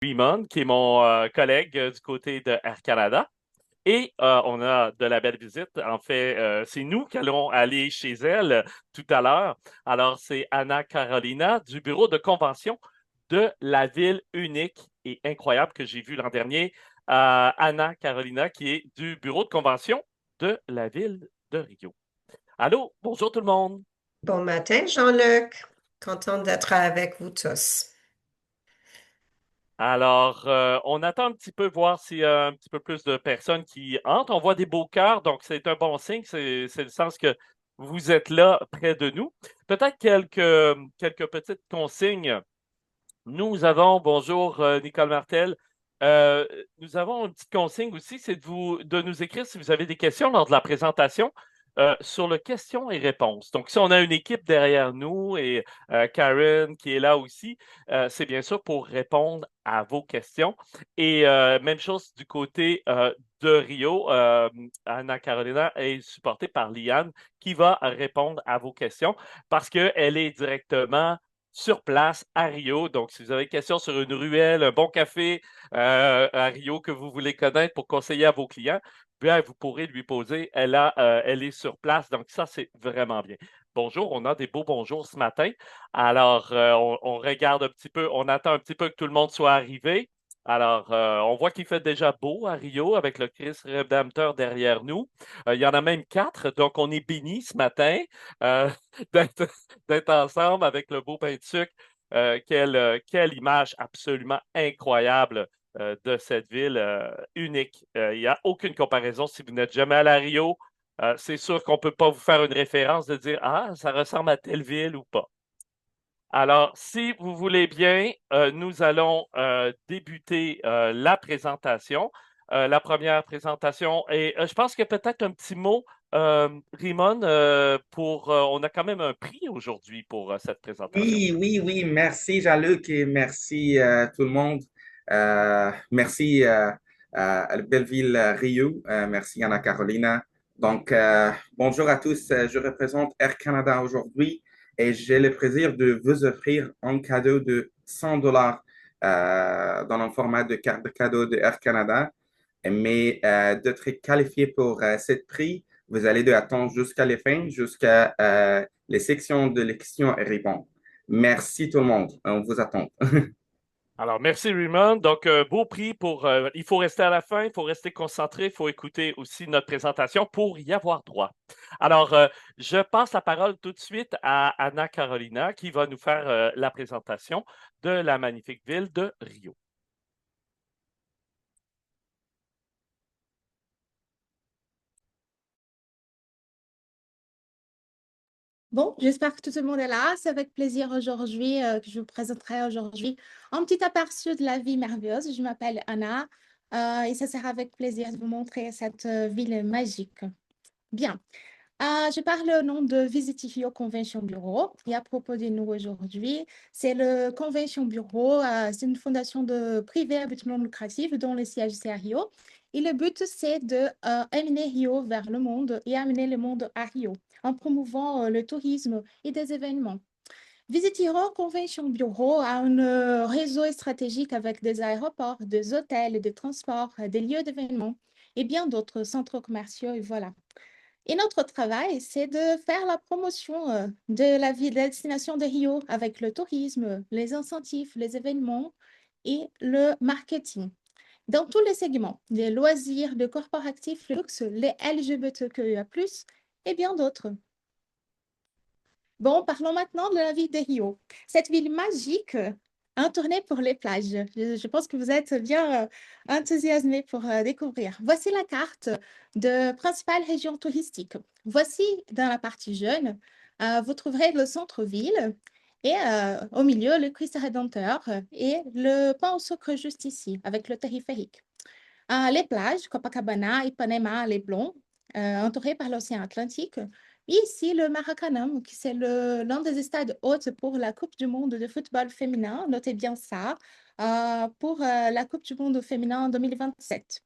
Raymond, qui est mon collègue du côté de Air Canada. Et on a de la belle visite. En fait, c'est nous qui allons aller chez elle tout à l'heure. Alors, c'est Anna Carolina du bureau de convention de la ville unique et incroyable que j'ai vu l'an dernier. Anna Carolina, qui est du bureau de convention de la ville de Rio. Allô, bonjour tout le monde. Bon matin, Jean-Luc. Content d'être avec vous tous. Alors, on attend un petit peu voir s'il y a un petit peu plus de personnes qui entrent. On voit des beaux cœurs, donc c'est un bon signe. C'est le sens que vous êtes là près de nous. Peut-être quelques petites consignes. Nous avons, bonjour Nicole Martel, Euh, nous avons une petite consigne aussi, c'est de nous écrire si vous avez des questions lors de la présentation sur le questions et réponses. Donc, si on a une équipe derrière nous et Karen qui est là aussi, c'est bien sûr pour répondre à vos questions. Et même chose du côté de Rio, Anna Carolina est supportée par Liane qui va répondre à vos questions parce qu'elle est directement sur place à Rio. Donc, si vous avez des questions sur une ruelle, un bon café à Rio que vous voulez connaître pour conseiller à vos clients, bien, vous pourrez lui poser. Elle est sur place. Donc, ça, c'est vraiment bien. Bonjour, on a des beaux bonjours ce matin. Alors, on regarde un petit peu, on attend un petit peu que tout le monde soit arrivé. Alors, on voit qu'il fait déjà beau à Rio avec le Christ Rédempteur derrière nous. Il y en a même quatre, donc on est béni ce matin euh, d'être d'être ensemble avec le beau pain de sucre. Quelle image absolument incroyable de cette ville unique. Il n'y a aucune comparaison. Si vous n'êtes jamais allé à Rio, c'est sûr qu'on ne peut pas vous faire une référence de dire Ah, ça ressemble à telle ville ou pas. Alors, si vous voulez bien, nous allons débuter la présentation. La première présentation, et je pense que peut-être un petit mot, Rimon, on a quand même un prix aujourd'hui pour cette présentation. Oui, merci Jean-Luc et merci tout le monde. Merci à Belleville Rio, merci Anna Carolina. Donc, bonjour à tous, je représente Air Canada aujourd'hui et j'ai le plaisir de vous offrir un cadeau de $100 dans un format de carte de cadeau de Air Canada. Mais d'être qualifié pour ce prix, vous allez de attendre jusqu'à la fin, jusqu'à les sections de questions et réponses. Merci tout le monde. On vous attend. Alors, merci Raymond. Donc, beau prix pour. Il faut rester à la fin, il faut rester concentré, il faut écouter aussi notre présentation pour y avoir droit. Alors, je passe la parole tout de suite à Anna Carolina qui va nous faire la présentation de la magnifique ville de Rio. Bon, j'espère que tout le monde est là. C'est avec plaisir aujourd'hui que je vous présenterai aujourd'hui un petit aperçu de la vie merveilleuse. Je m'appelle Anna et ça sera avec plaisir de vous montrer cette ville magique. Bien, je parle au nom de Visitifio Convention Bureau et à propos de nous aujourd'hui, c'est le Convention Bureau, c'est une fondation de privée à but non lucratif dont le siège c'est à Rio. Et le but, c'est de amener Rio vers le monde et amener le monde à Rio en promouvant le tourisme et des événements. Visitiro Convention Bureau a un réseau stratégique avec des aéroports, des hôtels, des transports, des lieux d'événements et bien d'autres centres commerciaux. Et voilà. Et notre travail, c'est de faire la promotion de la ville, de la destination de Rio avec le tourisme, les incentives, les événements et le marketing. Dans tous les segments, les loisirs, le corporatif, le luxe, les LGBTQIA+, et bien d'autres. Bon, parlons maintenant de la ville de Rio. Cette ville magique, un tournée pour les plages. Je pense que vous êtes bien enthousiasmés pour découvrir. Voici la carte de principales régions touristiques. Voici dans la partie jeune, vous trouverez le centre-ville et au milieu, le Christ Rédempteur et le pont au sucre juste ici, avec le téléphérique. Les plages, Copacabana, Ipanema, les Blonds, entourées par l'océan Atlantique. Et ici, le Maracanã, qui c'est l'un des stades hôtes pour la Coupe du monde de football féminin. Notez bien ça, pour la Coupe du monde féminin en 2027.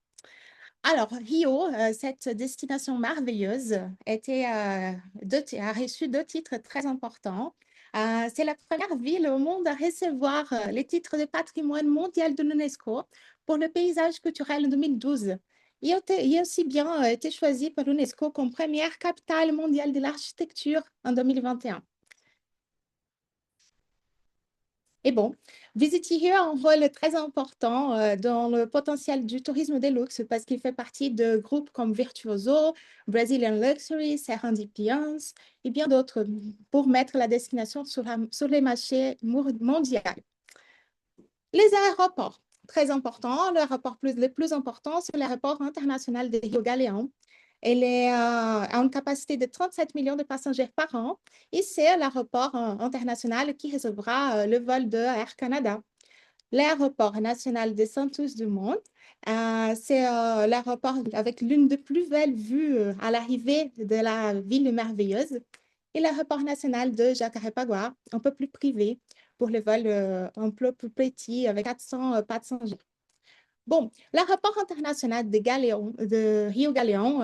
Alors, Rio, cette destination merveilleuse, a reçu deux titres très importants. C'est la première ville au monde à recevoir les titres de patrimoine mondial de l'UNESCO pour le paysage culturel en 2012. Il a aussi bien été choisi par l'UNESCO comme première capitale mondiale de l'architecture en 2021. Et bon, Visit Here a un rôle très important dans le potentiel du tourisme de luxe parce qu'il fait partie de groupes comme Virtuoso, Brazilian Luxury, Serendipity et bien d'autres pour mettre la destination sur les marchés mondiaux. Les aéroports, très importants. L'aéroport le plus important, c'est l'aéroport international de Rio Galeão. Elle a une capacité de 37 millions de passagers par an et c'est l'aéroport international qui recevra le vol de Air Canada. L'aéroport national de Santos-Dumont, c'est l'aéroport avec l'une des plus belles vues à l'arrivée de la ville merveilleuse. Et l'aéroport national de Jacarepaguá, un peu plus privé, pour les vols un peu plus petits avec 400 passagers. Bon, l'aéroport international de Rio Galeão,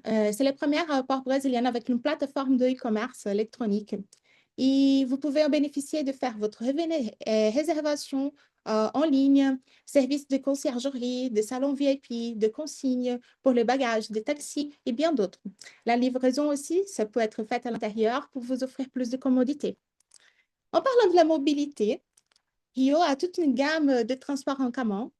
c'est le premier aéroport brésilien avec une plateforme de e-commerce électronique. Et vous pouvez en bénéficier de faire votre réservation en ligne, services de conciergerie, des salons VIP, de consignes pour les bagages, des taxis et bien d'autres. La livraison aussi, ça peut être fait à l'intérieur pour vous offrir plus de commodité. En parlant de la mobilité, Rio a toute une gamme de transports en commun.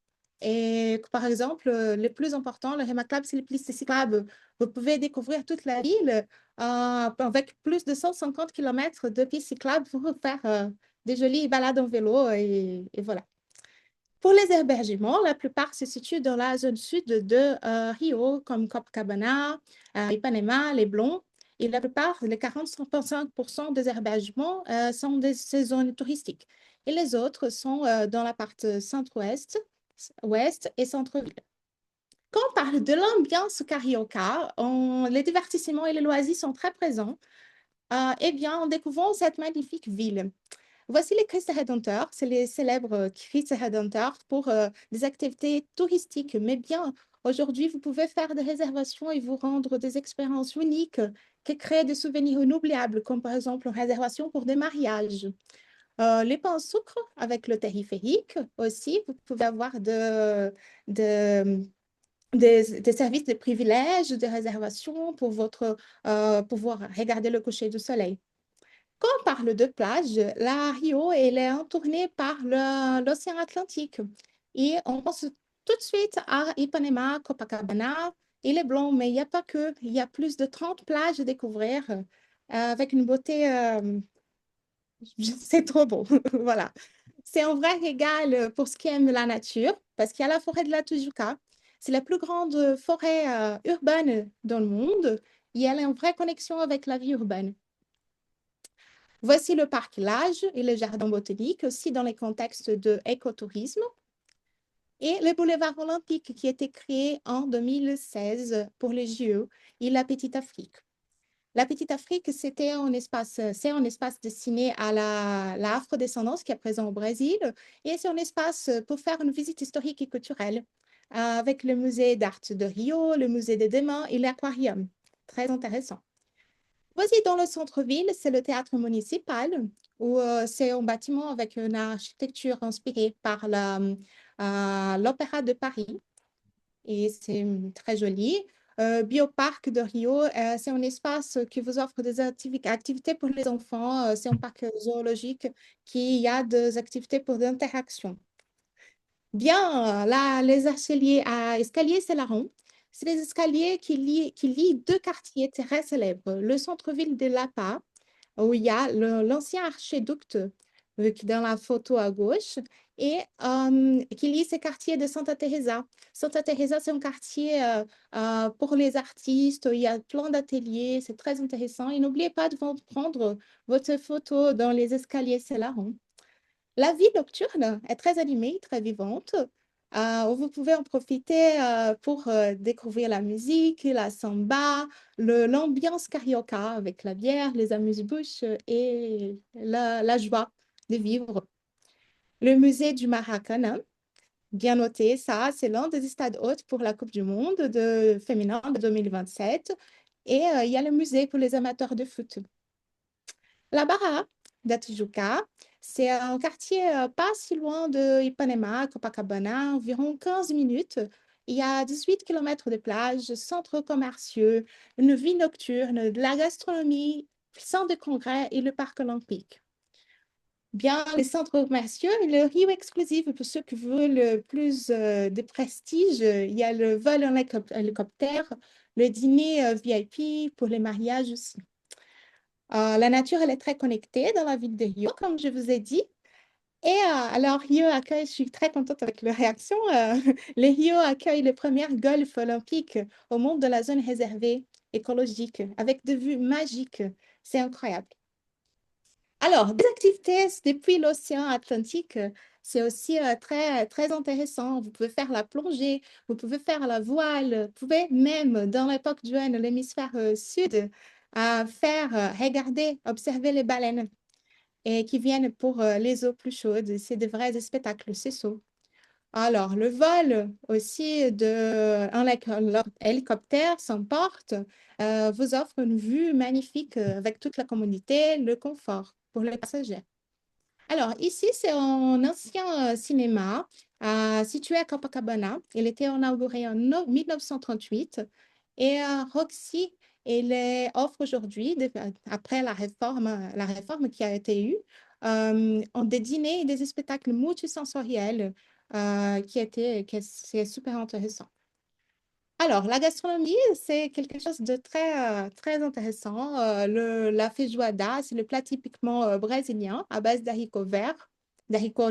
Et par exemple, le plus important, le remarquable, c'est les pistes cyclables. Vous pouvez découvrir toute la ville avec plus de 150 km de pistes cyclables pour faire des jolies balades en vélo et voilà. Pour les hébergements, la plupart se situent dans la zone sud de Rio, comme Copacabana, Ipanema, Les Blons. Et la plupart, les 45% des hébergements sont ces zones touristiques. Et les autres sont dans la partie centre-ouest, ouest et centre-ville. Quand on parle de l'ambiance carioca, les divertissements et les loisirs sont très présents. Eh bien, en découvrant cette magnifique ville. Voici les Cristo Rédempteur, c'est les célèbres Cristo Rédempteur pour des activités touristiques. Mais bien, aujourd'hui, vous pouvez faire des réservations et vous rendre des expériences uniques qui créent des souvenirs inoubliables, comme par exemple une réservation pour des mariages. Les pains au sucre avec le périphérique aussi, vous pouvez avoir des services de privilèges, de réservation pour pouvoir regarder le coucher du soleil. Quand on parle de plage, la Rio elle est entourée par l'océan Atlantique. Et on pense tout de suite à Ipanema, Copacabana et les Blancs, mais il n'y a pas que. Il y a plus de 30 plages à découvrir avec une beauté, c'est trop beau. Voilà. C'est un vrai régal pour ceux qui aiment la nature, parce qu'il y a la forêt de la Tijuca. C'est la plus grande forêt urbaine dans le monde et elle a une vraie connexion avec la vie urbaine. Voici le parc Lage et le jardin botanique, aussi dans les contextes de écotourisme. Et le boulevard olympique qui a été créé en 2016 pour les JO et la Petite Afrique. La Petite Afrique, c'est un espace destiné à l'afrodescendance qui est présent au Brésil. Et c'est un espace pour faire une visite historique et culturelle avec le musée d'art de Rio, le musée des Demain et l'aquarium. Très intéressant. Voici dans le centre-ville, c'est le théâtre municipal, où c'est un bâtiment avec une architecture inspirée par l'Opéra de Paris. Et c'est très joli. Bioparc de Rio, c'est un espace qui vous offre des activités pour les enfants. C'est un parc zoologique qui a des activités pour l'interaction. Bien, là, les escaliers, c'est la ronde. C'est les escaliers qui lient deux quartiers très célèbres. Le centre-ville de Lapa, où il y a l'ancien archiduc qui est dans la photo à gauche, et qui lie ces quartiers de Santa Teresa. Santa Teresa, c'est un quartier pour les artistes. Il y a plein d'ateliers, c'est très intéressant. Et n'oubliez pas de prendre votre photo dans les escaliers, c'est la ronde. La vie nocturne est très animée, très vivante. Où vous pouvez en profiter pour découvrir la musique, la samba, l'ambiance carioca avec la bière, les amuse-bouches et la joie de vivre. Le musée du Maracanã, bien noté, ça, c'est l'un des stades hôtes pour la Coupe du Monde féminin de 2027. Et il y a le musée pour les amateurs de foot. La Barra, da Tijuca. C'est un quartier pas si loin de Ipanema, Copacabana, environ 15 minutes. Il y a 18 kilomètres de plage, centres commerciaux, une vie nocturne, de la gastronomie, centre de congrès et le parc olympique. Bien, les centres commerciaux, le Rio exclusif pour ceux qui veulent plus de prestige. Il y a le vol en hélicoptère, le dîner VIP pour les mariages aussi. La nature, elle est très connectée dans la ville de Rio, comme je vous ai dit. Et alors, Rio accueille, je suis très contente avec leur réaction, le Rio accueille le premier golf olympique au monde de la zone réservée écologique, avec des vues magiques. C'est incroyable. Alors, des activités depuis l'océan Atlantique, c'est aussi très intéressant. Vous pouvez faire la plongée, vous pouvez faire la voile, vous pouvez même, dans l'époque jeune, l'hémisphère sud, regarder, observer les baleines et qui viennent pour les eaux plus chaudes. C'est de vrais spectacles, c'est ça. Alors, le vol aussi d'un hélicoptère sans porte vous offre une vue magnifique avec toute la communauté, le confort pour les passagers. Alors, ici, c'est un ancien cinéma situé à Copacabana. Il était inauguré en 1938 et Roxy, offre aujourd'hui, après la réforme qui a été eue, des dîners et des spectacles multisensoriels c'est super intéressant. Alors, la gastronomie, c'est quelque chose de très intéressant. La feijoada, c'est le plat typiquement brésilien à base d'haricots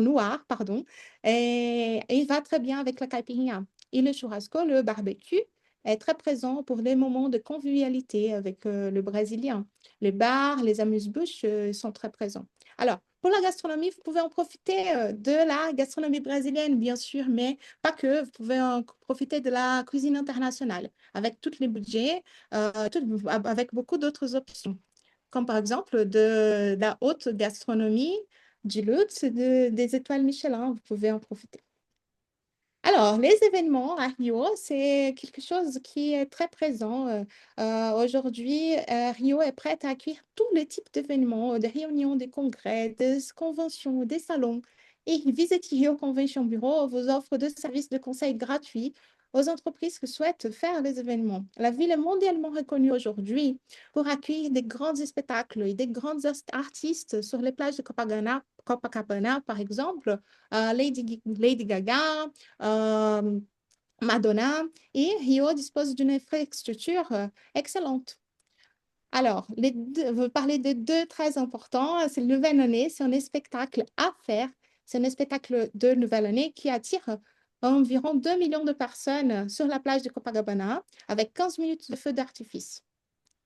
noirs, pardon. Et il va très bien avec la caipirinha. Et le churrasco, le barbecue, est très présent pour les moments de convivialité avec le brésilien. Les bars, les amuse-bouches sont très présents. Alors, pour la gastronomie, vous pouvez en profiter de la gastronomie brésilienne, bien sûr, mais pas que, vous pouvez en profiter de la cuisine internationale avec tous les budgets, avec beaucoup d'autres options, comme par exemple de la haute gastronomie, du luxe, des étoiles Michelin, vous pouvez en profiter. Alors, les événements à Rio, c'est quelque chose qui est très présent. Aujourd'hui, Rio est prête à accueillir tous les types d'événements, des réunions, des congrès, des conventions, des salons. Et Visit Rio Convention Bureau vous offre des services de conseil gratuits aux entreprises qui souhaitent faire des événements. La ville est mondialement reconnue aujourd'hui pour accueillir des grands spectacles et des grands artistes sur les plages de Copacabana, par exemple, Lady Gaga, Madonna, et Rio dispose d'une infrastructure excellente. Alors, vous parlez de deux très importants. C'est le Nouvelle Année, c'est un spectacle à faire. C'est un spectacle de Nouvelle Année qui attire environ 2 millions de personnes sur la plage de Copacabana avec 15 minutes de feu d'artifice.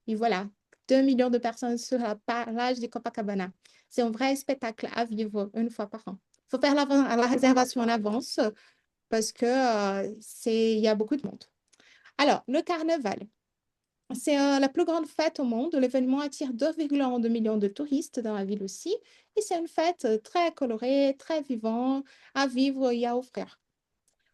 Et voilà, 2 millions de personnes sur la plage de Copacabana. C'est un vrai spectacle à vivre une fois par an. Il faut faire la réservation en avance parce que il y a beaucoup de monde. Alors, le carnaval. C'est la plus grande fête au monde. L'événement attire 2,2 millions de touristes dans la ville aussi. Et c'est une fête très colorée, très vivante, à vivre et à offrir.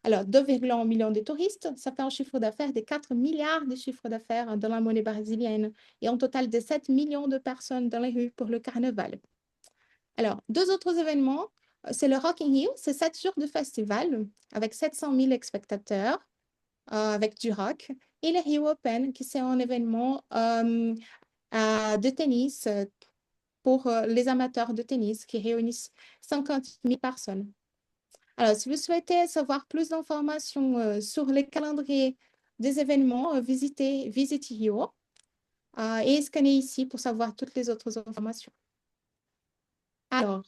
Alors, 2,1 millions de touristes, ça fait un chiffre d'affaires de 4 milliards de chiffre d'affaires dans la monnaie brésilienne et un total de 7 millions de personnes dans les rues pour le carnaval. Alors, deux autres événements, c'est le Rock in Rio, c'est 7 jours de festival avec 700 000 spectateurs avec du rock, et le Rio Open, qui c'est un événement de tennis pour les amateurs de tennis qui réunissent 50 000 personnes. Alors, si vous souhaitez savoir plus d'informations sur les calendriers des événements, visitez Rio et scannez ici pour savoir toutes les autres informations. Alors,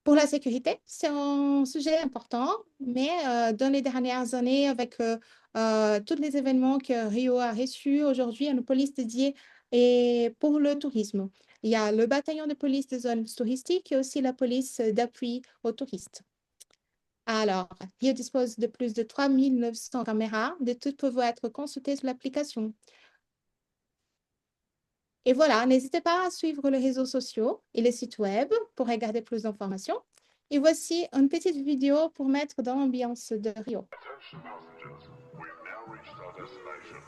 pour la sécurité, c'est un sujet important, mais dans les dernières années, avec tous les événements que Rio a reçus, aujourd'hui, il y a une police dédiée et pour le tourisme. Il y a le bataillon de police des zones touristiques et aussi la police d'appui aux touristes. Alors, Rio dispose de plus de 3 900 caméras, de toutes peuvent être consultées sur l'application. Et voilà, n'hésitez pas à suivre les réseaux sociaux et les sites web pour regarder plus d'informations. Et voici une petite vidéo pour mettre dans l'ambiance de Rio. Attention passengers, we've now reached our destination.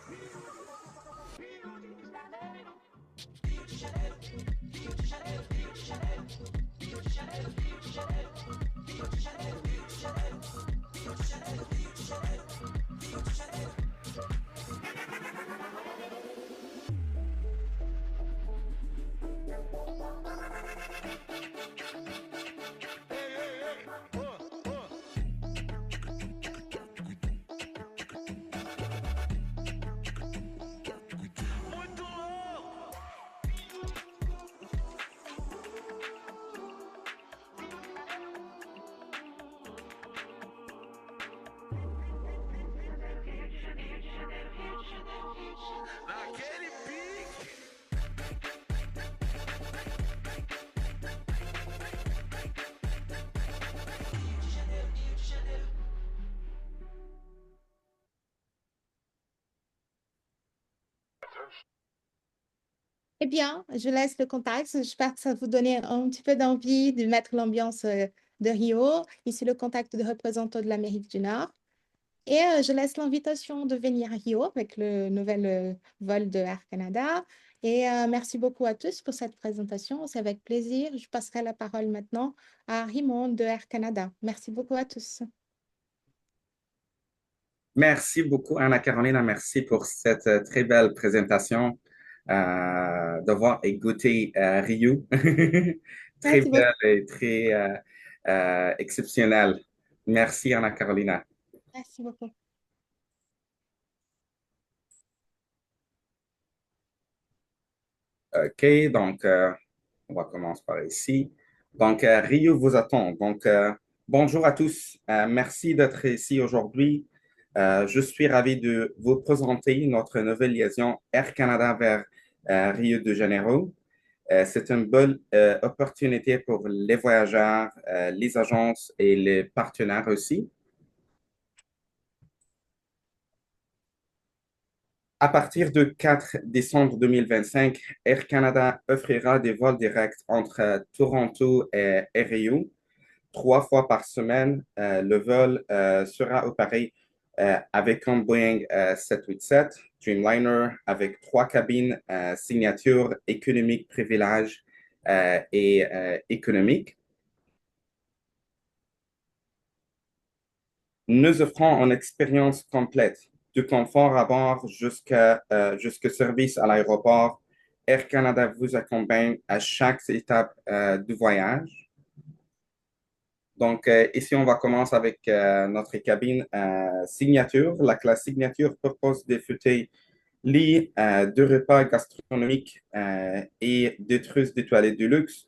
Eh bien, je laisse le contact. J'espère que ça vous donne un petit peu d'envie de mettre l'ambiance de Rio. Ici, le contact de représentants de l'Amérique du Nord. Et je laisse l'invitation de venir à Rio avec le nouvel vol de Air Canada. Et merci beaucoup à tous pour cette présentation. C'est avec plaisir. Je passerai la parole maintenant à Raymond de Air Canada. Merci beaucoup à tous. Merci beaucoup, Anna-Carolina. Merci pour cette très belle présentation. D'avoir écouté Ryu. Très Merci beaucoup. belle et très exceptionnelle. Merci, Anna-Carolina. Merci beaucoup. OK, donc on va commencer par ici. Donc, Ryu vous attend. Donc, bonjour à tous. Merci d'être ici aujourd'hui. Je suis ravi de vous présenter notre nouvelle liaison Air Canada vers Rio de Janeiro. C'est une bonne opportunité pour les voyageurs, les agences et les partenaires aussi. À partir du 4 décembre 2025, Air Canada offrira des vols directs entre Toronto et Rio 3 fois par semaine. Le vol sera opéré avec un Boeing 787 Dreamliner avec 3 cabines signature économique privilège et économique. Nous offrons une expérience complète, du confort à bord jusqu'au service à l'aéroport. Air Canada vous accompagne à chaque étape du voyage. Donc, ici, on va commencer avec notre cabine signature. La classe signature propose des fauteuils lits, 2 repas gastronomiques et 2 trousses d'étoilés de luxe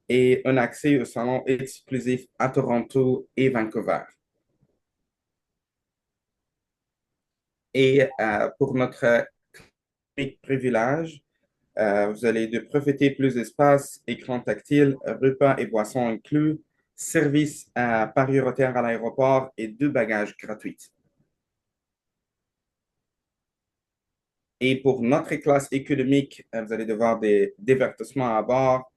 et un accès au salon exclusif à Toronto et Vancouver. Et pour notre privilège, vous allez de profiter plus d'espace, écran tactile, repas et boissons inclus, service prioritaire à l'aéroport et 2 bagages gratuits. Et pour notre classe économique, vous allez devoir des divertissements à bord,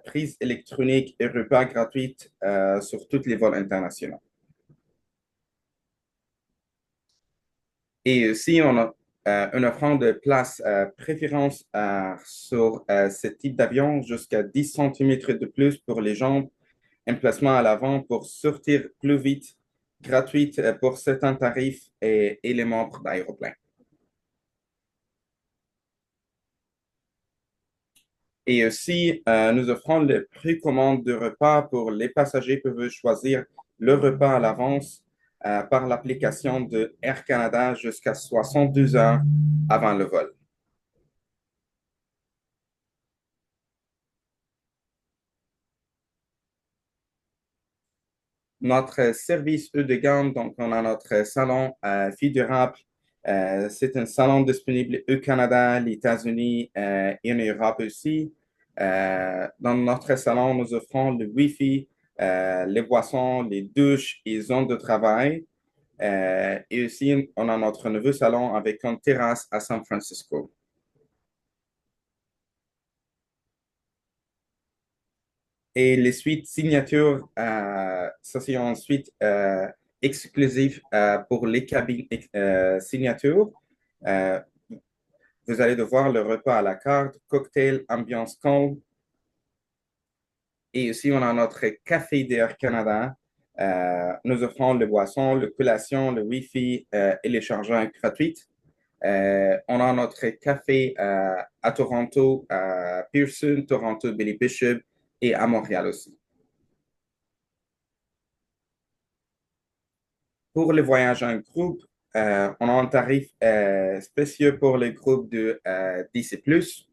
prise électronique et repas gratuits sur tous les vols internationaux. Et aussi, on a une offre de place préférence sur ce type d'avion jusqu'à 10 cm de plus pour les jambes, emplacement à l'avant pour sortir plus vite, gratuite pour certains tarifs et les membres d'aéroplan. Et aussi, nous offrons le précommande de repas pour les passagers peuvent choisir le repas à l'avance par l'application de Air Canada jusqu'à 72 heures avant le vol. Notre service haut de gamme, donc on a notre salon Filles durables. C'est un salon disponible au Canada, les États-Unis et en Europe aussi. Dans notre salon, nous offrons le Wi-Fi, les boissons, les douches et zones de travail. Et aussi, on a notre nouveau salon avec une terrasse à San Francisco. Et les suites signatures, ça c'est une suite exclusive pour les cabines signatures. Euh, vous allez devoir le repas à la carte, cocktail, ambiance calme, Et aussi, on a notre café d'Air Canada. Nous offrons le boisson, le collation, le Wi-Fi et les chargeurs gratuits. On a notre café à Toronto, à Pearson, Toronto, Billy Bishop et à Montréal aussi. Pour les voyages en groupe, on a un tarif spécial pour les groupes de 10 et plus.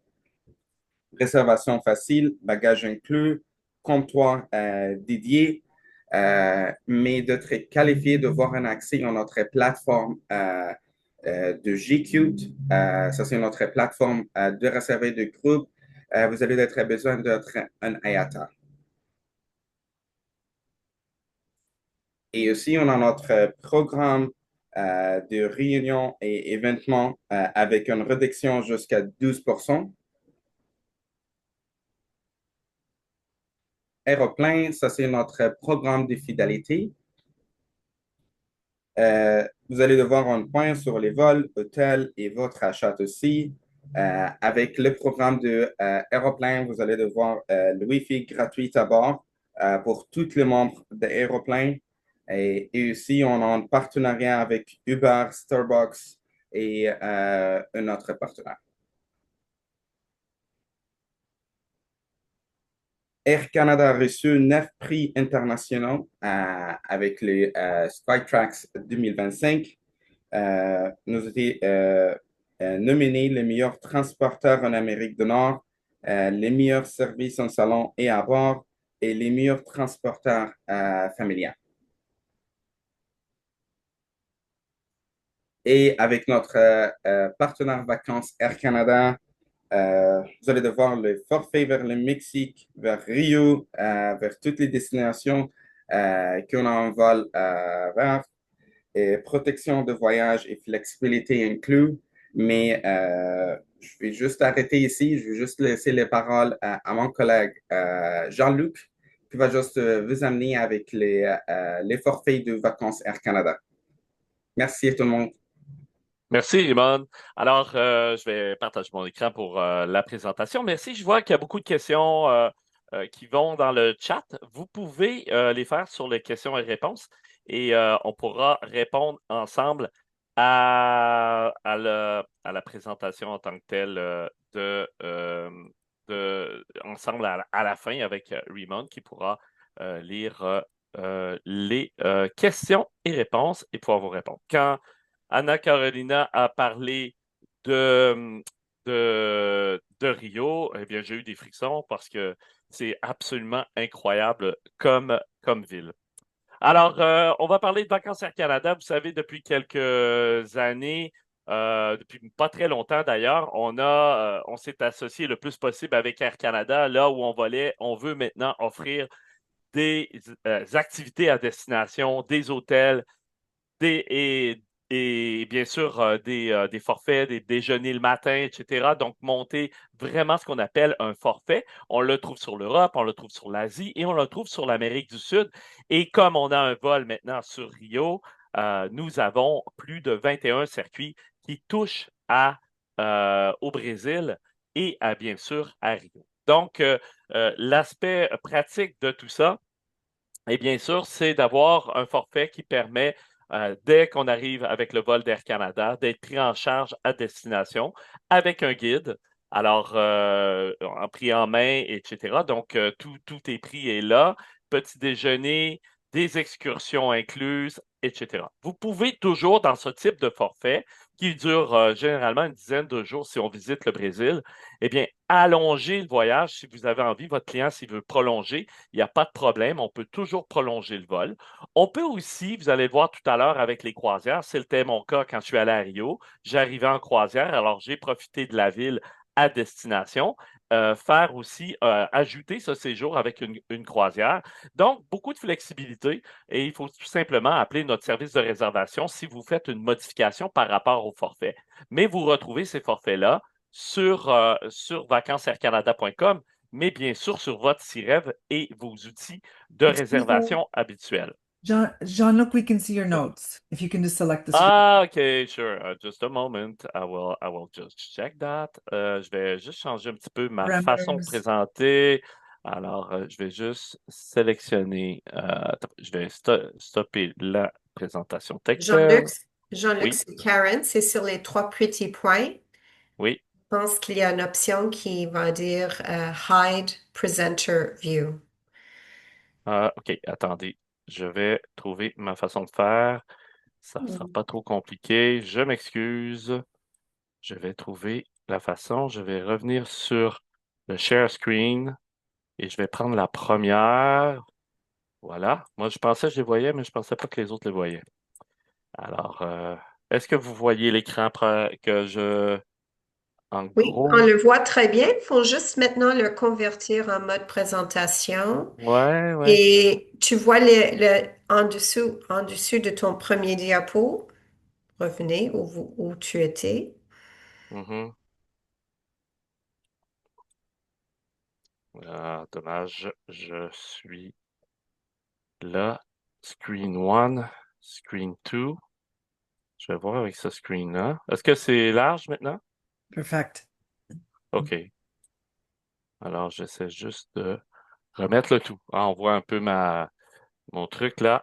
Réservation facile, bagages inclus, comptoir dédié, mais d'être qualifié de voir un accès à notre plateforme de GQt. Ça, c'est notre plateforme de réserver de groupe. Vous allez être besoin d'être un IATA. Et aussi, on a notre programme de réunions et événements avec une réduction jusqu'à 12%. Aéroplan, ça c'est notre programme de fidélité. Vous allez devoir un point sur les vols, hôtels et votre achat aussi. Avec le programme de Aéroplan, vous allez devoir le Wi-Fi gratuit à bord pour tous les membres d'Aéroplan. Et aussi, on a un partenariat avec Uber, Starbucks et un autre partenaire. Air Canada a reçu 9 prix internationaux avec les Skytrax 2025. Nous avons été nominés les meilleurs transporteurs en Amérique du Nord, les meilleurs services en salon et à bord et les meilleurs transporteurs familiaux. Et avec notre partenaire vacances Air Canada, vous allez devoir le forfait vers le Mexique, vers Rio, vers toutes les destinations qu'on a en vol vers. Et protection de voyage et flexibilité inclus. Mais je vais juste arrêter ici. Je vais juste laisser les paroles à mon collègue Jean-Luc, qui va juste vous amener avec les forfaits de vacances Air Canada. Merci à tout le monde. Merci, Raymond. Alors, je vais partager mon écran pour la présentation. Merci. Je vois qu'il y a beaucoup de questions qui vont dans le chat. Vous pouvez les faire sur les questions et réponses et on pourra répondre ensemble à la présentation en tant que telle ensemble à la fin avec Raymond qui pourra lire les questions et réponses et pouvoir vous répondre. Quand Anna Carolina a parlé de, de Rio, eh bien, j'ai eu des frictions parce que c'est absolument incroyable comme ville. Alors, on va parler de Vacances Air Canada. Vous savez, depuis quelques années, depuis pas très longtemps d'ailleurs, on s'est associé le plus possible avec Air Canada. Là où on volait, on veut maintenant offrir des activités à destination, des hôtels, des, et bien sûr des forfaits, des déjeuners le matin, etc. Donc, monter vraiment ce qu'on appelle un forfait. On le trouve sur l'Europe, on le trouve sur l'Asie et on le trouve sur l'Amérique du Sud. Et comme on a un vol maintenant sur Rio, nous avons plus de 21 circuits qui touchent au Brésil et bien sûr à Rio. Donc, l'aspect pratique de tout ça, et bien sûr, c'est d'avoir un forfait qui permet, dès qu'on arrive avec le vol d'Air Canada, d'être pris en charge à destination avec un guide. Alors, en pris en main, etc. Donc, tout est pris est là. Petit déjeuner, des excursions incluses, etc. Vous pouvez toujours, dans ce type de forfait, qui dure généralement une dizaine de jours si on visite le Brésil, eh bien, allonger le voyage si vous avez envie. Votre client, s'il veut prolonger, il n'y a pas de problème. On peut toujours prolonger le vol. On peut aussi, vous allez le voir tout à l'heure avec les croisières, c'était mon cas quand je suis allé à Rio. J'arrivais en croisière, alors j'ai profité de la ville à destination. Faire aussi, ajouter ce séjour avec une croisière. Donc, beaucoup de flexibilité et il faut tout simplement appeler notre service de réservation si vous faites une modification par rapport au forfait. Mais vous retrouvez ces forfaits-là sur vacancesaircanada.com, mais bien sûr sur votre CIREV et vos outils de Excuse me, réservation habituels. Jean-Luc, we can see your notes. If you can just select the screen. Ah, OK, sure. Just a moment. I will just check that. Je vais juste changer un petit peu ma façon de Parameters. présenter. Alors, je vais juste sélectionner, attends, je vais stopper la présentation Jean-Luc, Texel. Jean-Luc, Oui, c'est Karen, c'est sur les trois petits points. oui. Je pense qu'il y a une option qui va dire Hide Presenter View. OK, attendez. Je vais trouver ma façon de faire. Ça ne sera Mm. pas trop compliqué. Je m'excuse. Je vais trouver la façon. Je vais revenir sur le share screen et je vais prendre la première. Voilà. Moi, je pensais que je les voyais, mais je pensais pas que les autres les voyaient. Alors, est-ce que vous voyez l'écran que je... En Oui, on gros, le voit très bien. Il faut juste maintenant le convertir en mode présentation. ouais, ouais. Et tu vois en dessous de ton premier diapo. Revenez où tu étais. Mhm. Ah, dommage. Je suis là. Screen 1, screen 2. Je vais voir avec ce screen-là. Est-ce que c'est large maintenant? Perfect. OK. Alors, j'essaie juste de remettre le tout. Ah, on voit un peu mon truc là.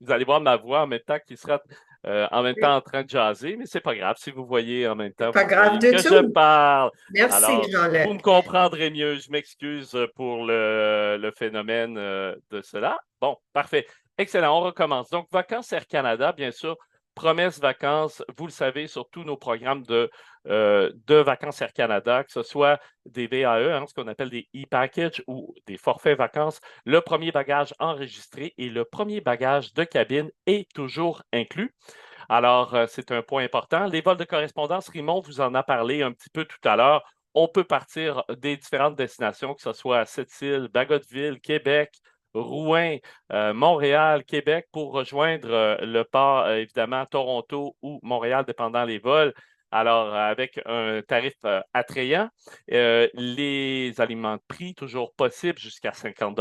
Vous allez voir ma voix en même temps qui sera en même temps en train de jaser, mais c'est pas grave. Si vous voyez en même C'est temps, pas vous grave voyez du que je tout. parle. Merci, Alors, vous me Jean-Luc. comprendrez mieux. Je m'excuse pour le phénomène de cela. Bon, parfait. Excellent. On recommence. Donc, Vacances Air Canada, bien sûr. Promesse vacances, vous le savez, sur tous nos programmes de Vacances Air Canada, que ce soit des VAE, hein, ce qu'on appelle des e-packages ou des forfaits vacances. Le premier bagage enregistré et le premier bagage de cabine est toujours inclus. Alors, c'est un point important. Les vols de correspondance, Raymond vous en a parlé un petit peu tout à l'heure. On peut partir des différentes destinations, que ce soit à Sept-Îles, Bagotville, Québec, Rouen, Montréal, Québec, pour rejoindre le port, évidemment, Toronto ou Montréal, dépendant les vols. Alors, avec un tarif attrayant, les aliments de prix, toujours possibles jusqu'à 50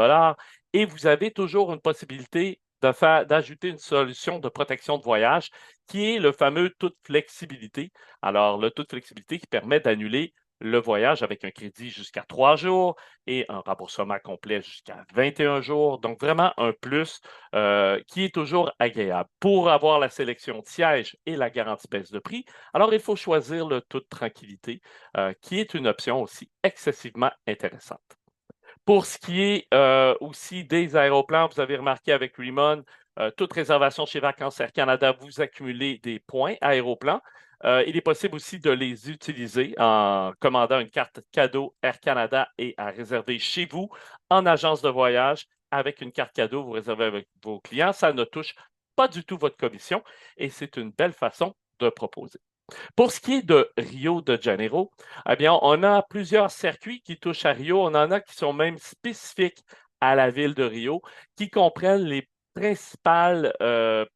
et vous avez toujours une possibilité d'ajouter une solution de protection de voyage qui est le fameux toute flexibilité. Alors, le toute flexibilité qui permet d'annuler le voyage avec un crédit jusqu'à 3 jours et un remboursement complet jusqu'à 21 jours. Donc, vraiment un plus qui est toujours agréable. Pour avoir la sélection de sièges et la garantie baisse de prix, alors il faut choisir le toute tranquillité, qui est une option aussi excessivement intéressante. Pour ce qui est aussi des aéroplans, vous avez remarqué avec Remon, toute réservation chez Vacances Air Canada, vous accumulez des points aéroplans. Il est possible aussi de les utiliser en commandant une carte cadeau Air Canada et à réserver chez vous en agence de voyage avec une carte cadeau, vous réservez avec vos clients. Ça ne touche pas du tout votre commission et c'est une belle façon de proposer. Pour ce qui est de Rio de Janeiro, eh bien, on a plusieurs circuits qui touchent à Rio. On en a qui sont même spécifiques à la ville de Rio, qui comprennent les principales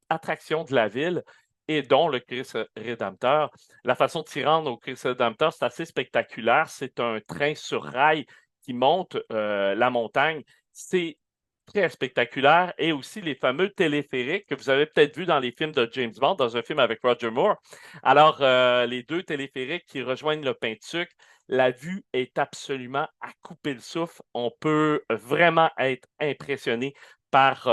attractions de la ville et dont le Christ Rédempteur. La façon de s'y rendre au Christ Rédempteur, c'est assez spectaculaire. C'est un train sur rail qui monte la montagne. C'est très spectaculaire et aussi les fameux téléphériques que vous avez peut-être vus dans les films de James Bond, dans un film avec Roger Moore. Alors, les deux téléphériques qui rejoignent le Pain de Sucre, la vue est absolument à couper le souffle. On peut vraiment être impressionné par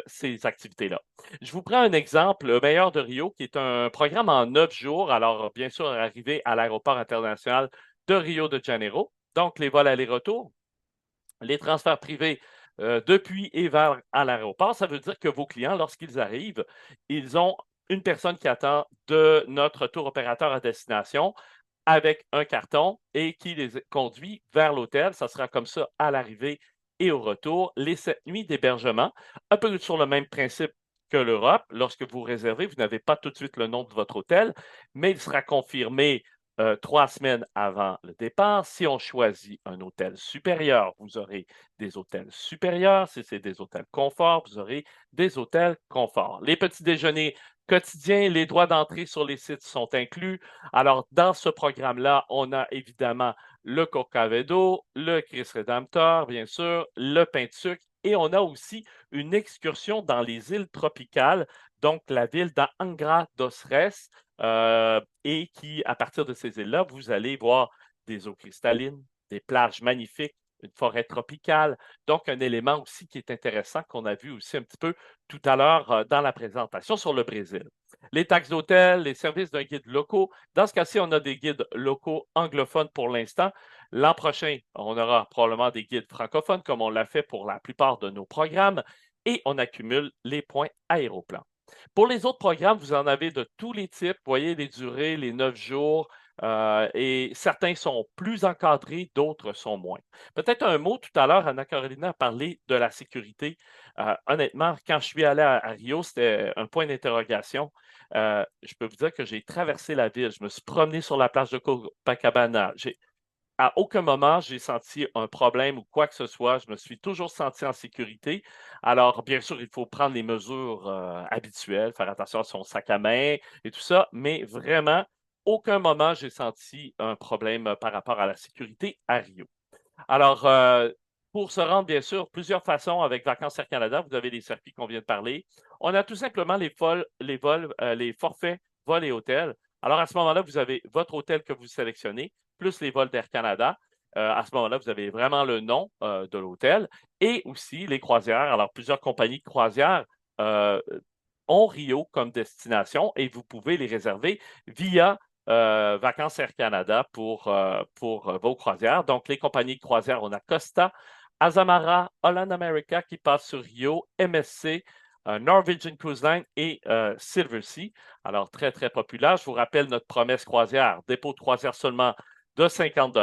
ces activités-là. Je vous prends un exemple, le Meilleur de Rio, qui est un programme en 9 jours. Alors, bien sûr, arrivé à l'aéroport international de Rio de Janeiro. Donc, les vols aller-retour, les transferts privés depuis et vers à l'aéroport. Ça veut dire que vos clients, lorsqu'ils arrivent, ils ont une personne qui attend de notre tour opérateur à destination avec un carton et qui les conduit vers l'hôtel. Ça sera comme ça à l'arrivée et au retour. Les 7 nuits d'hébergement, un peu sur le même principe que l'Europe. Lorsque vous réservez, vous n'avez pas tout de suite le nom de votre hôtel, mais il sera confirmé 3 semaines avant le départ. Si on choisit un hôtel supérieur, vous aurez des hôtels supérieurs. Si c'est des hôtels confort, vous aurez des hôtels confort. Les petits déjeuners quotidiens, les droits d'entrée sur les sites sont inclus. Alors, dans ce programme-là, on a évidemment le Corcovado, le Christ Rédempteur, bien sûr, le pain de sucre, et on a aussi une excursion dans les îles tropicales, donc la ville d'Angra dos Reis, et qui, à partir de ces îles-là, vous allez voir des eaux cristallines, des plages magnifiques, une forêt tropicale. Donc, un élément aussi qui est intéressant qu'on a vu aussi un petit peu tout à l'heure dans la présentation sur le Brésil. Les taxes d'hôtel, les services d'un guide locaux. Dans ce cas-ci, on a des guides locaux anglophones pour l'instant. L'an prochain, on aura probablement des guides francophones comme on l'a fait pour la plupart de nos programmes et on accumule les points aéroplans. Pour les autres programmes, vous en avez de tous les types. Vous voyez les durées, les 9 jours, et certains sont plus encadrés, d'autres sont moins. Peut-être un mot tout à l'heure, Anna-Carolina a parlé de la sécurité. Honnêtement, quand je suis allé à Rio, c'était un point d'interrogation. Je peux vous dire que j'ai traversé la ville, je me suis promené sur la plage de Copacabana. À aucun moment, j'ai senti un problème ou quoi que ce soit. Je me suis toujours senti en sécurité. Alors, bien sûr, il faut prendre les mesures habituelles, faire attention à son sac à main et tout ça, mais vraiment, aucun moment, j'ai senti un problème par rapport à la sécurité à Rio. Alors, pour se rendre, bien sûr, plusieurs façons avec Vacances Air Canada. Vous avez les circuits qu'on vient de parler. On a tout simplement les forfaits vols et hôtels. Alors, à ce moment-là, vous avez votre hôtel que vous sélectionnez, plus les vols d'Air Canada. À ce moment-là, vous avez vraiment le nom de l'hôtel et aussi les croisières. Alors, plusieurs compagnies de croisières euh, ont Rio comme destination et vous pouvez les réserver via Vacances Air Canada pour vos croisières. Donc, les compagnies de croisières, on a Costa, Azamara, Holland America qui passe sur Rio, MSC, Norwegian Cruise Line et Silversea. Alors, très, très populaire. Je vous rappelle notre promesse croisière, dépôt de croisière seulement de 50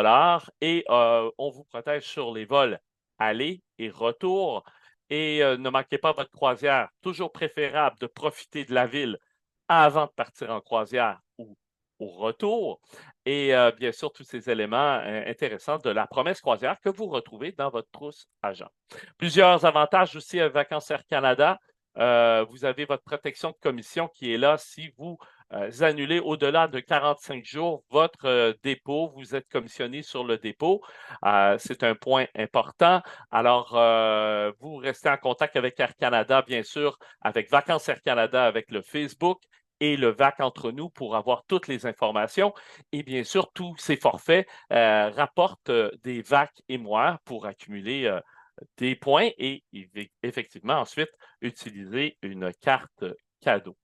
et on vous protège sur les vols aller et retour. Et ne manquez pas votre croisière. Toujours préférable de profiter de la ville avant de partir en croisière ou au retour. Et bien sûr, tous ces éléments intéressants de la promesse croisière que vous retrouvez dans votre trousse agent. Plusieurs avantages aussi à Vacances Air Canada. Vous avez votre protection de commission qui est là si vous annulez au-delà de 45 jours votre dépôt. Vous êtes commissionné sur le dépôt. C'est un point important. Alors, vous restez en contact avec Air Canada, bien sûr, avec Vacances Air Canada, avec le Facebook et le VAC entre nous pour avoir toutes les informations. Et bien sûr, tous ces forfaits rapportent des VAC et moi pour accumuler des points et effectivement ensuite utiliser une carte cadeau.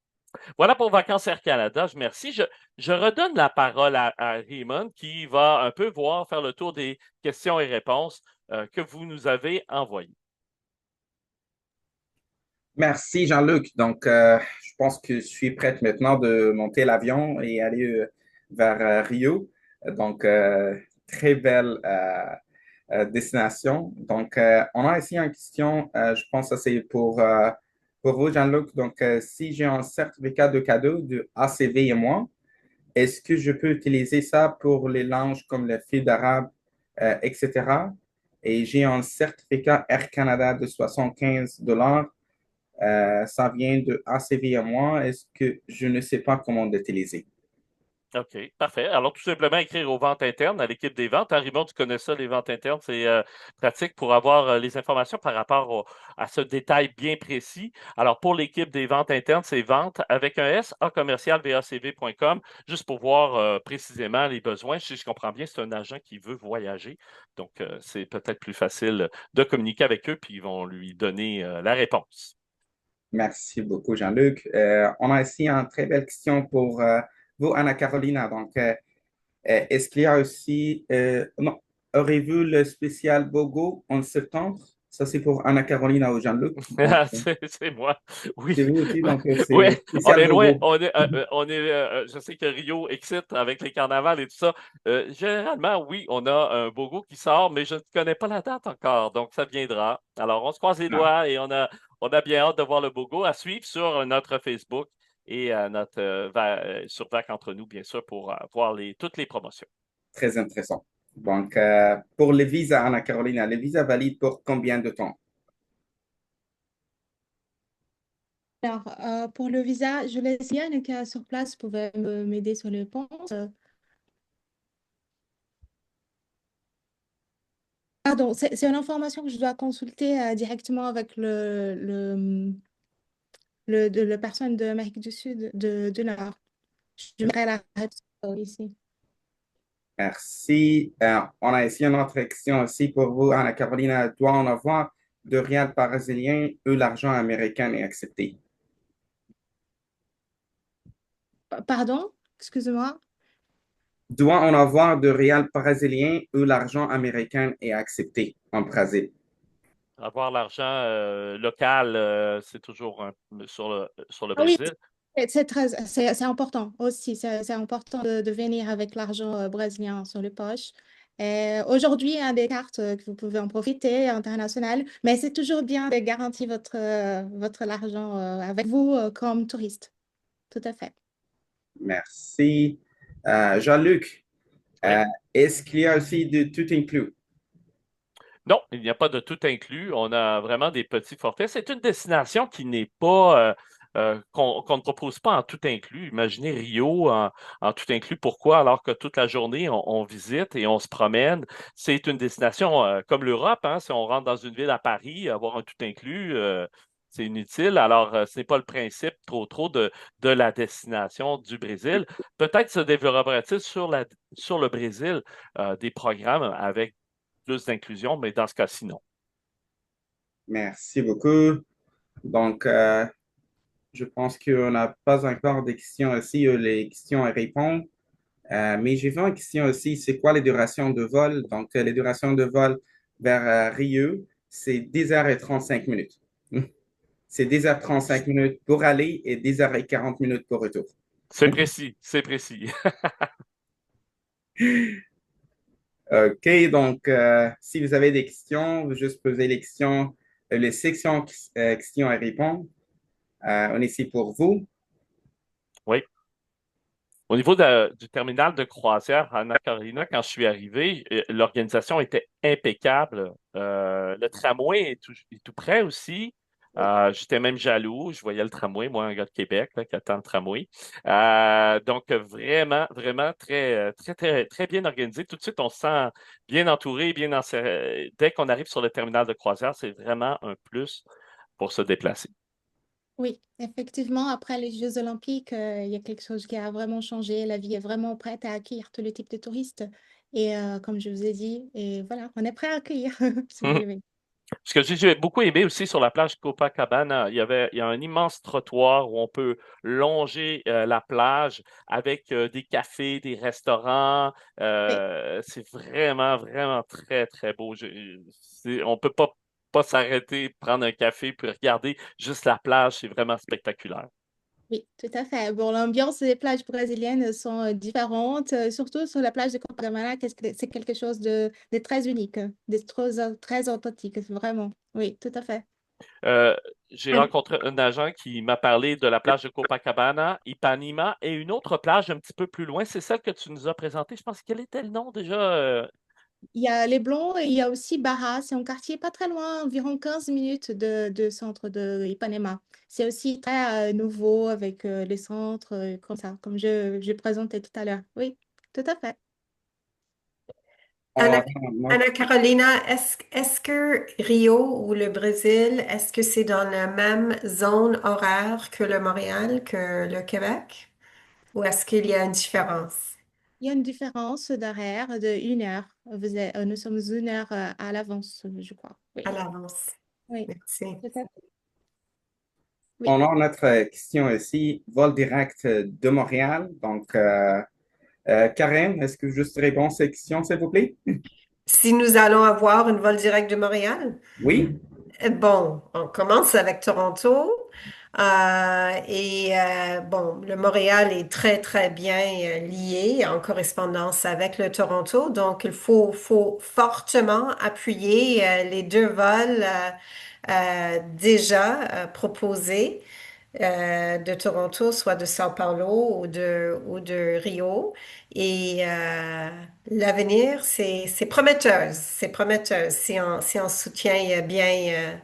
Voilà pour Vacances Air Canada. Je remercie. Je redonne la parole à Raymond qui va un peu faire le tour des questions et réponses que vous nous avez envoyées. Merci Jean-Luc. Donc, je pense que je suis prête maintenant de monter l'avion et aller vers Rio. Donc, très belle destination. Donc, on a ici une question, je pense que c'est pour vous, Jean-Luc. Donc, si j'ai un certificat de cadeau de ACV et moi, est-ce que je peux utiliser ça pour les langues comme le fil d'arabe, etc. Et j'ai un certificat Air Canada de 75 ça vient de ACV à moi. Est-ce que je ne sais pas comment l'utiliser? OK, parfait. Alors, tout simplement écrire aux ventes internes, à l'équipe des ventes. Raymond, tu connais ça, les ventes internes, c'est pratique pour avoir les informations par rapport à ce détail bien précis. Alors, pour l'équipe des ventes internes, c'est vente avec un S, A commercial, vacv.com, juste pour voir précisément les besoins. Si je comprends bien, c'est un agent qui veut voyager. Donc, c'est peut-être plus facile de communiquer avec eux, puis ils vont lui donner la réponse. Merci beaucoup, Jean-Luc. On a ici une très belle question pour vous, Anna-Carolina. Donc, est-ce qu'il y a aussi, non, aurez-vous le spécial BOGO en septembre? Ça, c'est pour Anna-Carolina ou Jean-Luc. Donc, C'est moi. Oui. c'est vous aussi, donc Oui, c'est on spécial est loin. BOGO. Je sais que Rio excite avec les carnavals et tout ça. Généralement, oui, on a un BOGO qui sort, mais je ne connais pas la date encore, donc ça viendra. Alors, on se croise les Non, doigts et on a bien hâte de voir le BOGO à suivre sur notre Facebook et sur VAC entre nous, bien sûr, pour voir toutes les promotions. très intéressant. Donc, pour les visas, Anna-Carolina, les visas valides pour combien de temps? Alors, pour le visa, je laisse Yann qui est sur place pouvait m'aider sur les ponts. Pardon, c'est une information que je dois consulter directement avec la personne de l'Amérique du Sud, du Nord. Je mettrai la réponse ici. Merci. On a ici une autre question aussi pour vous, Anna Carolina. Doit-on avoir de réal brésilien ou l'argent américain est accepté? Pardon, excuse-moi. Doit-on avoir de réal brésilien ou l'argent américain est accepté en Brésil? Avoir l'argent local, c'est toujours sur le Ah oui, Brésil. c'est important aussi. C'est important de venir avec l'argent brésilien sur les poches. Et aujourd'hui, il y a des cartes que vous pouvez en profiter internationales, mais c'est toujours bien de garantir votre argent avec vous comme touriste. Tout à fait. Merci. Jean-Luc, Oui. est-ce qu'il y a aussi de tout inclus? Non, il n'y a pas de tout inclus. On a vraiment des petits forfaits. C'est une destination qui n'est pas qu'on ne propose pas en tout inclus. Imaginez Rio en tout inclus. Pourquoi? Alors que toute la journée, on visite et on se promène. C'est une destination comme l'Europe, hein. Si on rentre dans une ville à Paris, avoir un tout inclus, c'est inutile. Alors, ce n'est pas le principe trop de la destination du Brésil. Peut-être se développerait-il sur le Brésil des programmes avec plus d'inclusion, mais dans ce cas-ci, non. Merci beaucoup. Donc, je pense qu'on n'a pas encore des questions aussi, les questions à répondre. Mais j'ai vu une question aussi, c'est quoi les durations de vol? Donc, les durations de vol vers Rio, c'est 10h35 minutes. C'est 10h35 minutes pour aller et 10h40 minutes pour retour. C'est précis, c'est précis. OK, donc, si vous avez des questions, vous juste poser les questions, les sections questions à répondre. On est ici pour vous. Oui. Au niveau du terminal de croisière à Anna Carolina, quand je suis arrivé, l'organisation était impeccable. Le tramway est tout près aussi. J'étais même jaloux. Je voyais le tramway, moi, un gars de Québec là, qui attend le tramway. Donc, vraiment, vraiment très bien organisé. Tout de suite, on se sent bien entouré, bien enserré. Dès qu'on arrive sur le terminal de croisière, c'est vraiment un plus pour se déplacer. Oui, effectivement, après les Jeux Olympiques, il y a quelque chose qui a vraiment changé. La vie est vraiment prête à accueillir tous les types de touristes. Et comme je vous ai dit, et voilà, on est prêt à accueillir, si vous aimez. Ce que j'ai beaucoup aimé aussi sur la plage Copacabana, il y a un immense trottoir où on peut longer la plage avec des cafés, des restaurants. Oui. C'est vraiment très beau. On peut pas s'arrêter, prendre un café, puis regarder juste la plage. C'est vraiment spectaculaire. Oui, tout à fait. Bon, l'ambiance des plages brésiliennes sont différentes, surtout sur la plage de Copacabana, c'est quelque chose de très unique, très authentique, vraiment. Oui, tout à fait. Euh, j'ai rencontré un agent qui m'a parlé de la plage de Copacabana, Ipanema et une autre plage un petit peu plus loin. C'est celle que tu nous as présentée. Je pense quel était le nom déjà? Il y a les Blonds et il y a aussi Barra. C'est un quartier pas très loin, environ 15 minutes de centre de Ipanema. C'est aussi très nouveau avec les centres comme ça, comme je présentais tout à l'heure. Oui, tout à fait. On- Anna, Anna Carolina, est-ce que Rio ou le Brésil, est-ce que c'est dans la même zone horaire que le Montréal, que le Québec? Ou est-ce qu'il y a une différence Il y a une différence d'horaire de 1 heure. Nous sommes 1 heure à l'avance, je crois. Oui, à l'avance? oui, Merci. tout à fait. Oui. On a notre question ici, vol direct de Montréal. Donc, Karen, est-ce que juste réponds à cette question, s'il vous plaît? Si nous allons avoir une vol direct de Montréal, Oui, bon, on commence avec Toronto. Bon, le Montréal est très bien lié en correspondance avec le Toronto. Donc, faut fortement appuyer les deux vols déjà proposés de Toronto, soit de São Paulo ou de Rio. Et l'avenir, c'est prometteuse. C'est prometteuse si on soutient bien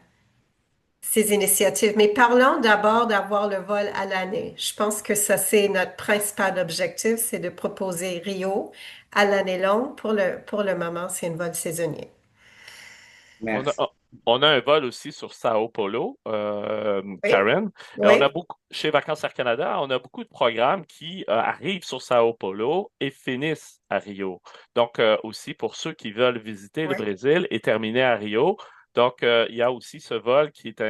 ces initiatives. Mais parlons d'abord d'avoir le vol à l'année. Je pense que ça, c'est notre principal objectif, c'est de proposer Rio à l'année longue. Pour le moment, c'est un vol saisonnier. On a, merci. On a un vol aussi sur Sao Paulo, Oui, Karen. On a oui, beaucoup, chez Vacances Air Canada, on a beaucoup de programmes qui arrivent sur Sao Paulo et finissent à Rio. Donc, aussi pour ceux qui veulent visiter le oui. Brésil et terminer à Rio. Donc, il y a aussi ce vol qui est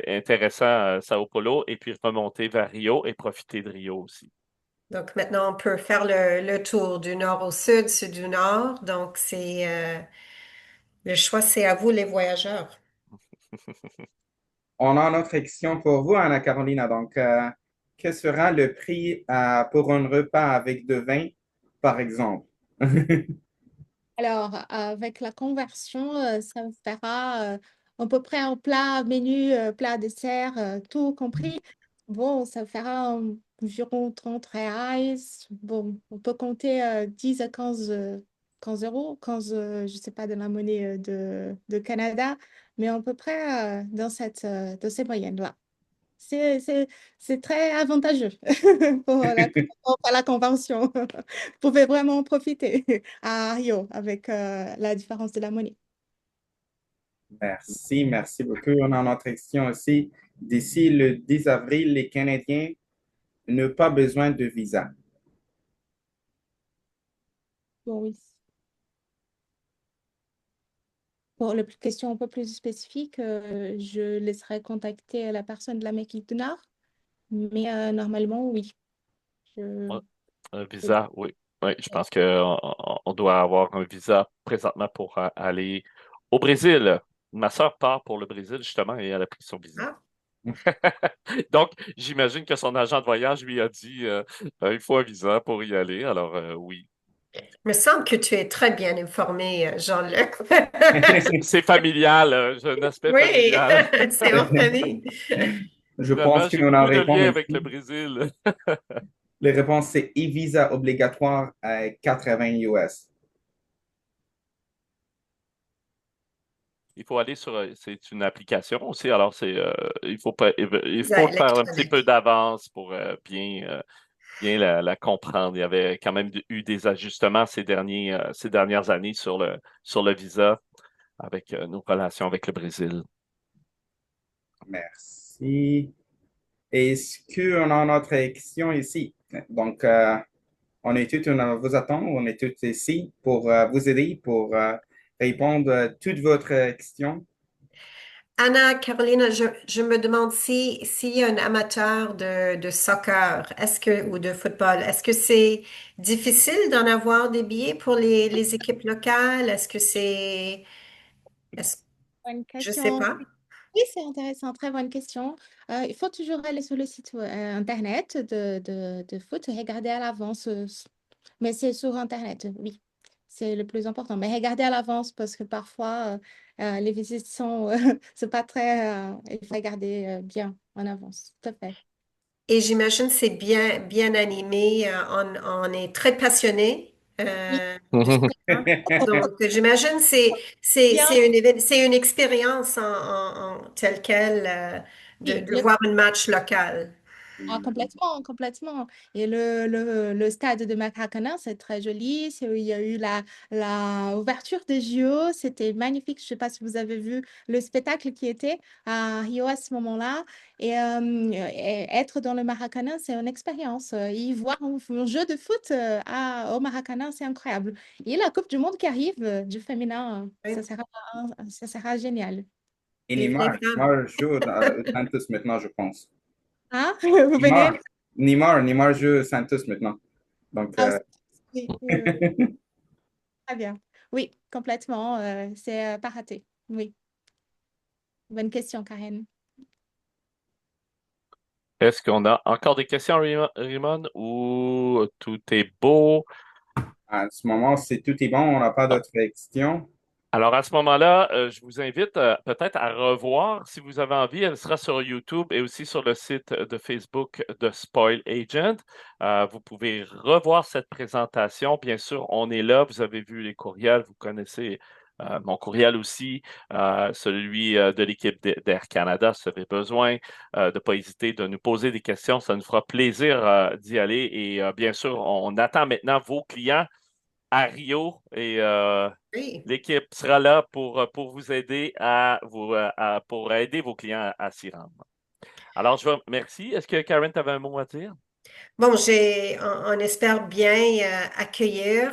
intéressant à Sao Paulo et puis remonter vers Rio et profiter de Rio aussi. Donc maintenant, on peut faire le tour du nord au sud, sud du nord. Donc le choix, c'est à vous, les voyageurs. On a une autre question pour vous, Anna Carolina. Donc, quel sera le prix pour un repas avec de vin, par exemple? Alors, avec la conversion, ça me fera à peu près un plat, menu, plat, dessert, tout compris. Bon, ça me fera environ 30 reais. Bon, on peut compter 10 à 15, 15 euros, 15, je ne sais pas, de la monnaie de Canada, mais à peu près dans ces moyennes-là. C'est, c'est, c'est très avantageux pour la convention. Vous pouvez vraiment en profiter à Rio avec la différence de la monnaie. Merci, merci beaucoup. On a une autre question aussi. D'ici le 10 avril, les Canadiens n'ont pas besoin de visa. Bon, oui. Pour les questions un peu plus spécifiques, je laisserai contacter la personne de l'Amérique du Nord, mais normalement, oui. Je- Ouais, un visa, oui. Oui, je pense qu'on doit avoir un visa présentement pour aller au Brésil. Ma sœur part pour le Brésil, justement, et elle a pris son visa. Ah, Donc, j'imagine que son agent de voyage lui a dit il faut un visa pour y aller. Alors, oui. il me semble que tu es très bien informé, Jean-Luc. C'est familial, j'ai un aspect Oui, familial. c'est en famille. Je Finalement, pense j'ai qu'on en beaucoup de répond liens avec le aussi. Brésil. Les réponses, c'est e-visa obligatoire à 80 US. Il faut aller sur, c'est une application aussi, alors il Visa faut faire un petit peu électronique. d'avance pour bien la comprendre. Il y avait quand même eu des ajustements ces dernières années sur le visa avec nos relations avec le Brésil. Merci. Est-ce qu'on a notre question ici? Donc, on est tous, on vous attend, on est tous ici pour vous aider, pour répondre à toutes vos questions. Anna, Carolina, je me demande s'il y a un amateur de soccer, ou de football, est-ce que c'est difficile d'en avoir des billets pour les équipes locales? Est-ce, Bonne je sais question. pas. Oui, c'est intéressant, très bonne question. Il faut toujours aller sur le site internet de foot et regarder à l'avance. Mais c'est sur internet, oui. C'est le plus important. Mais regardez à l'avance parce que parfois, les visites sont c'est pas très. Il faut regarder bien en avance. Tout à fait. Et j'imagine que c'est bien animé. On est très passionné Oui, du soccer. Donc, j'imagine que bien. c'est une expérience en telle quelle Oui, de voir un match local. ah, complètement, complètement. Et le stade de Maracanã, c'est très joli. Il y a eu la ouverture des JO. C'était magnifique. Je ne sais pas si vous avez vu le spectacle qui était à Rio à ce moment-là. Et être dans le Maracanã, c'est une expérience. Y voir un jeu de foot au Maracanã, c'est incroyable. Et la Coupe du Monde qui arrive du féminin, Oui. ça sera génial. Et Les Neymar, femmes. Neymar joue au Santos maintenant, je pense. Hein? Vous venez? Neymar joue au Santos maintenant. Donc, Ah, oui, oui, oui. Très bien. Oui, complètement. C'est pas raté. Oui. Bonne question, Karen. Est-ce qu'on a encore des questions, Raymond, ou tout est beau? à ce moment, c'est tout est bon, on n'a pas d'autres questions. Alors à ce moment-là, je vous invite peut-être à revoir, si vous avez envie, elle sera sur YouTube et aussi sur le site de Facebook de Spoil Agent. Vous pouvez revoir cette présentation. Bien sûr, on est là. Vous avez vu les courriels, vous connaissez mon courriel aussi, celui de l'équipe d'Air Canada, si vous avez besoin de ne pas hésiter de nous poser des questions. Ça nous fera plaisir d'y aller. Et bien sûr, on attend maintenant vos clients à Rio et Oui. l'équipe sera là pour vous aider pour aider vos clients à s'y rendre. Alors, merci. Est-ce que Karen, tu avais un mot à dire? Bon, on espère bien accueillir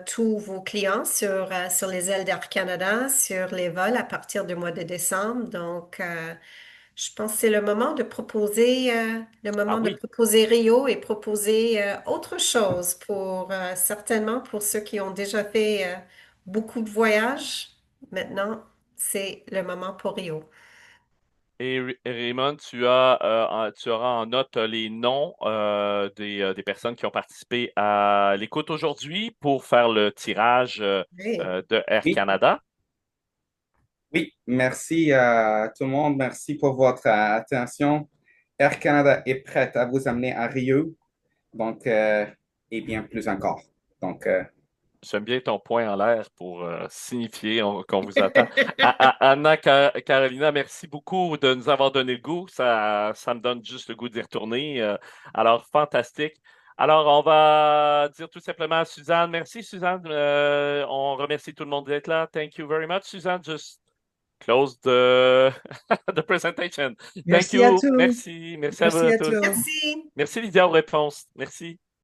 tous vos clients sur les ailes d'Air Canada, sur les vols à partir du mois de décembre. Donc, je pense que c'est le Ah moment de oui. proposer Rio et proposer autre chose pour certainement pour ceux qui ont déjà fait beaucoup de voyages. Maintenant, c'est le moment pour Rio. Et Raymond, tu auras en note les noms des personnes qui ont participé à l'écoute aujourd'hui pour faire le tirage Oui. de Air Oui, Canada. oui, merci à tout le monde. Merci pour votre attention. Air Canada est prête à vous amener à Rio, donc, et bien plus encore. Donc, J'aime bien ton point en l'air pour signifier qu'on vous attend. Anna, Carolina, merci beaucoup de nous avoir donné le goût. Ça me donne juste le goût d'y retourner. Alors, fantastique. Alors, on va dire tout simplement à Suzanne. Merci, Suzanne. On remercie tout le monde d'être là. Thank you very much, Suzanne. Just close the, the presentation. Thank Merci à you. tous. Merci. Merci à vous Merci à tous. tous. Merci. Merci, Lydia, aux réponses. Merci.